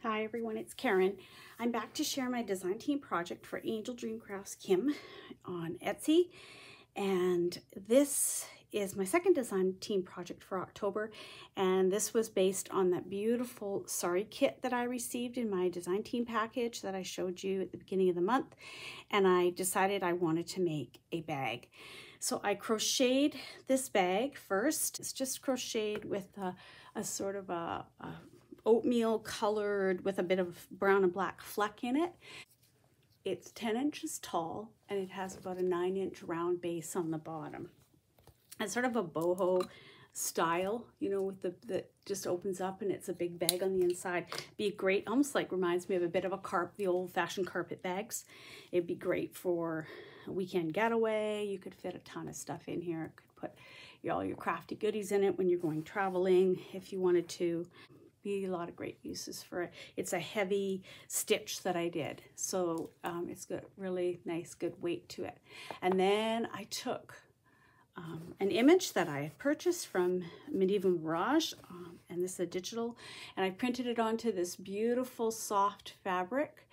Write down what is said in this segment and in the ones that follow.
Hi everyone, it's Karen. I'm back to share my design team project for AngeldreamCraftsKim on Etsy, and this is my second design team project for October, and this was based on that beautiful sari kit that I received in my design team package that I showed you at the beginning of the month, and I decided I wanted to make a bag. So I crocheted this bag first. It's just crocheted with a sort of a oatmeal colored with a bit of brown and black fleck in it. It's 10 inches tall and it has about a 9-inch round base on the bottom. It's sort of a boho style, you know, with that just opens up and it's a big bag on the inside. Be great, almost like reminds me of a bit of a the old-fashioned carpet bags. It'd be great for a weekend getaway. You could fit a ton of stuff in here. Could put all your crafty goodies in it when you're going traveling if you wanted to. Be a lot of great uses for it. It's a heavy stitch that I did, so it's got really nice good weight to it. And then I took an image that I had purchased from Medieval Mirage, and this is a digital, and I printed it onto this beautiful soft fabric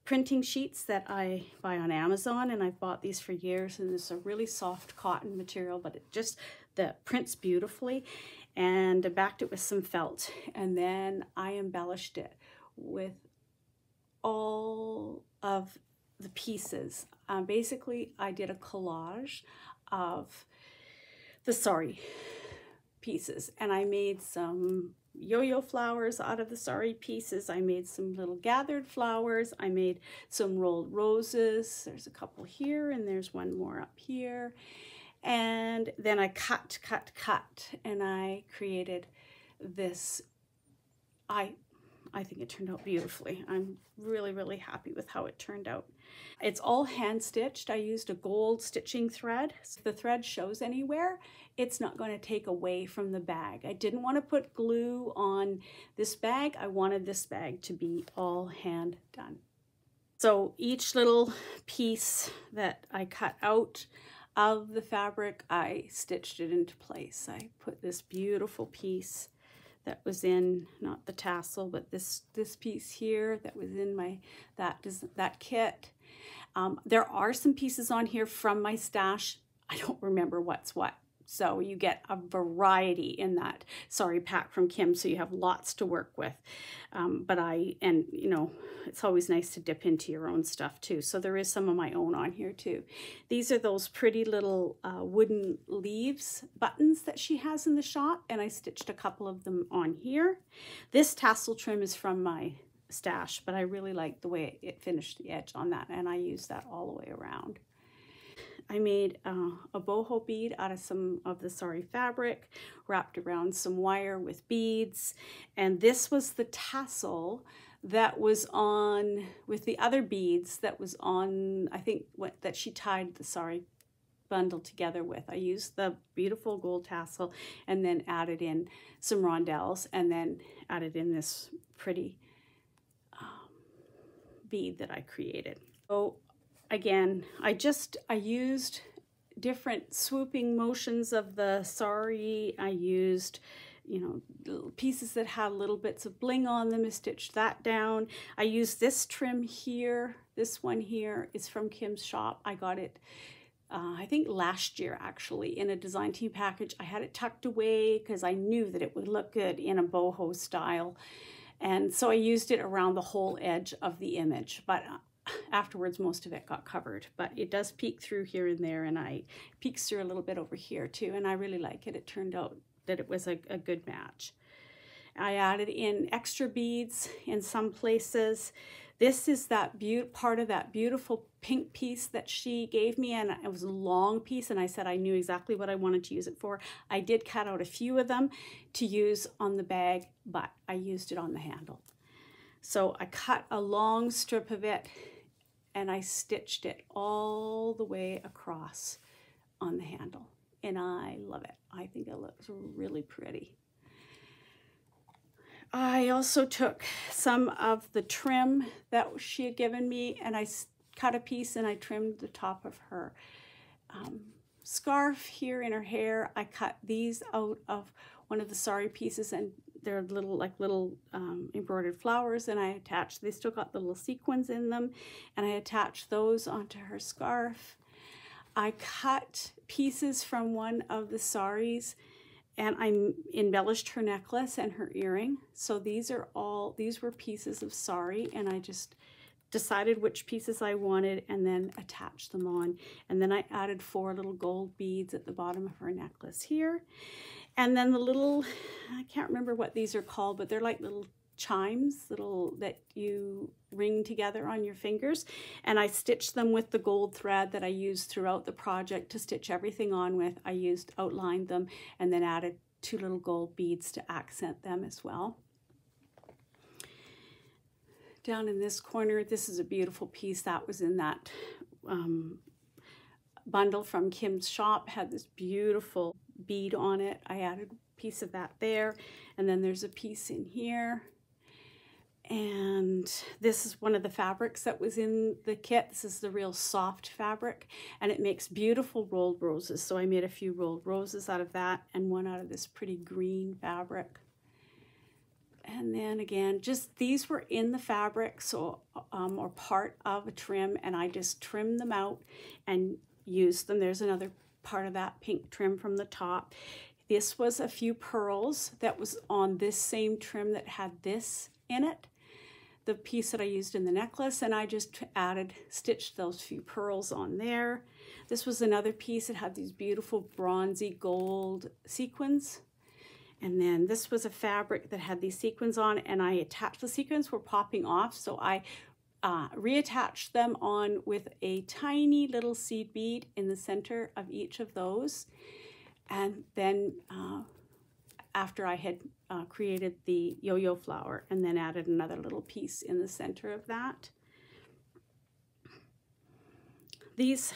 printing sheets that I buy on Amazon, and I've bought these for years, and it's a really soft cotton material, but the prints beautifully. And I backed it with some felt, and then I embellished it with all of the pieces. Basically, I did a collage of the sari pieces, and I made some yo-yo flowers out of the sari pieces. I made some little gathered flowers. I made some rolled roses. There's a couple here, and there's one more up here. And then I cut, and I created this. I think it turned out beautifully. I'm really happy with how it turned out. It's all hand stitched. I used a gold stitching thread. So if the thread shows anywhere, it's not going to take away from the bag. I didn't want to put glue on this bag. I wanted this bag to be all hand done. So each little piece that I cut out of the fabric, I stitched it into place. I put this beautiful piece that was in, not the tassel, but this piece here that was in that kit. There are some pieces on here from my stash. I don't remember what's what. So you get a variety in that sari pack from Kim, so you have lots to work with. And you know, it's always nice to dip into your own stuff too. So there is some of my own on here too. These are those pretty little wooden leaves buttons that she has in the shop, and I stitched a couple of them on here. This tassel trim is from my stash, but I really like the way it finished the edge on that, and I used that all the way around. I made a boho bead out of some of the sari fabric, wrapped around some wire with beads, and this was the tassel that was on with the other beads that was on, I think, that she tied the sari bundle together with. I used the beautiful gold tassel and then added in some rondelles and then added in this pretty bead that I created. So again, I used different swooping motions of the sari. I used, you know, little pieces that had little bits of bling on them. I stitched that down. I used this trim here. This one here is from Kim's shop. I got it, I think last year actually, in a design team package. I had it tucked away because I knew that it would look good in a boho style. And so I used it around the whole edge of the image, but afterwards most of it got covered, but it does peek through here and there, and I peeks through a little bit over here too, and I really like it. It turned out that it was a good match. I added in extra beads in some places. This is that part of that beautiful pink piece that she gave me, and it was a long piece, and I said I knew exactly what I wanted to use it for. I did cut out a few of them to use on the bag, but I used it on the handle. So I cut a long strip of it and I stitched it all the way across on the handle, and I love it. I think it looks really pretty. I also took some of the trim that she had given me, and I cut a piece and I trimmed the top of her scarf here in her hair. I cut these out of one of the sari pieces and they're little embroidered flowers, and I attached, they still got the little sequins in them, and I attached those onto her scarf. I cut pieces from one of the saris and I embellished her necklace and her earring. So these were pieces of sari, and I just decided which pieces I wanted and then attached them on. And then I added 4 little gold beads at the bottom of her necklace here. And then the little, I can't remember what these are called, but they're like little chimes, that you ring together on your fingers. And I stitched them with the gold thread that I used throughout the project to stitch everything on with. I outlined them and then added 2 little gold beads to accent them as well. Down in this corner, this is a beautiful piece that was in that bundle from Kim's shop. Had this beautiful bead on it. I added a piece of that there, and then there's a piece in here. And this is one of the fabrics that was in the kit. This is the real soft fabric, and it makes beautiful rolled roses. So I made a few rolled roses out of that and one out of this pretty green fabric. And then again, just these were in the fabric, so or part of a trim, and I just trimmed them out and used them. There's another part of that pink trim from the top. This was a few pearls that was on this same trim that had this in it, the piece that I used in the necklace, and I just stitched those few pearls on there. This was another piece that had these beautiful bronzy gold sequins. And then this was a fabric that had these sequins on, and I attached, the sequins were popping off, so I reattached them on with a tiny little seed bead in the center of each of those. And then after I had created the yo-yo flower, and then added another little piece in the center of that. This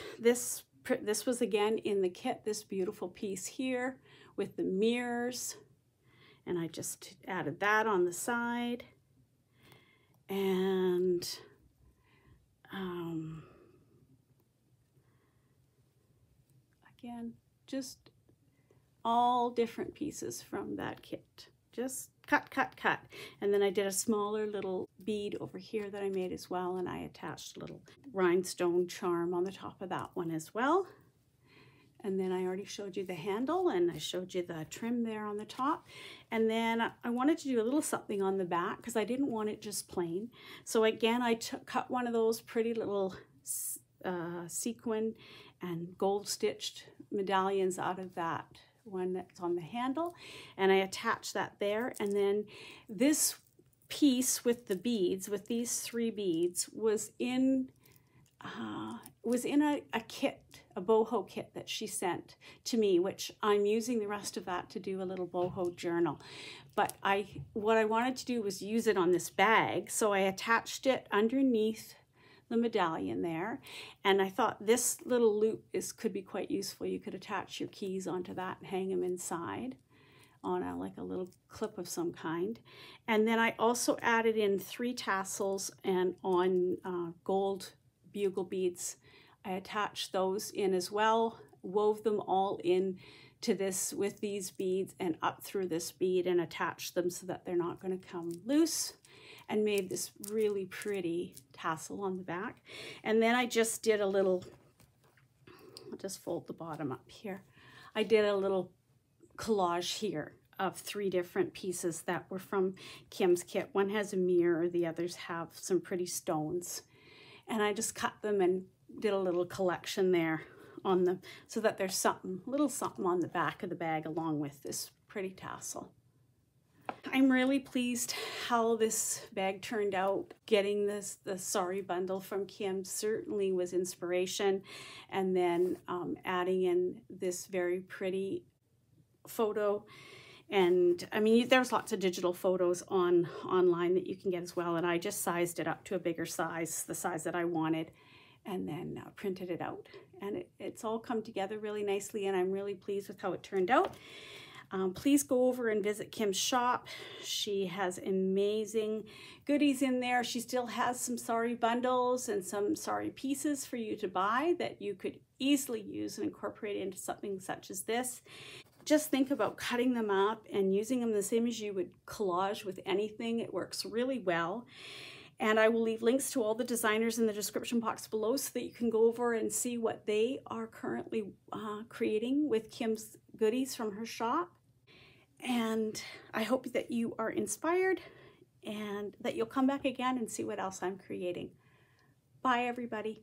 was again in the kit, this beautiful piece here with the mirrors. And I just added that on the side. And again, just all different pieces from that kit. Just cut, cut, cut. And then I did a smaller little bead over here that I made as well, and I attached a little rhinestone charm on the top of that one as well. And then I already showed you the handle, and I showed you the trim there on the top. And then I wanted to do a little something on the back because I didn't want it just plain. So again, I cut one of those pretty little sequin and gold stitched medallions out of that one that's on the handle, and I attached that there. And then this piece with the beads, with these 3 beads, was in a kit, a boho kit that she sent to me, which I'm using the rest of that to do a little boho journal. But what I wanted to do was use it on this bag, so I attached it underneath the medallion there, and I thought this little loop could be quite useful. You could attach your keys onto that and hang them inside on like a little clip of some kind. And then I also added in 3 tassels and on gold bugle beads. I attached those in as well, wove them all in to this with these beads and up through this bead, and attached them so that they're not going to come loose, and made this really pretty tassel on the back. And then I just did a little, I'll just fold the bottom up here. I did a little collage here of 3 different pieces that were from Kim's kit. One has a mirror, the others have some pretty stones. And I just cut them and did a little collection there on them so that there's something, a little something on the back of the bag along with this pretty tassel. I'm really pleased how this bag turned out. Getting the sari bundle from Kim certainly was inspiration, and then adding in this very pretty photo. And I mean, there's lots of digital photos online that you can get as well, and I just sized it up to a bigger size, the size that I wanted, and then printed it out. And it's all come together really nicely, and I'm really pleased with how it turned out. Please go over and visit Kim's shop. She has amazing goodies in there. She still has some sari bundles and some sari pieces for you to buy that you could easily use and incorporate into something such as this. just think about cutting them up and using them the same as you would collage with anything. It works really well. And I will leave links to all the designers in the description box below so that you can go over and see what they are currently creating with Kim's goodies from her shop. And I hope that you are inspired and that you'll come back again and see what else I'm creating. Bye, everybody.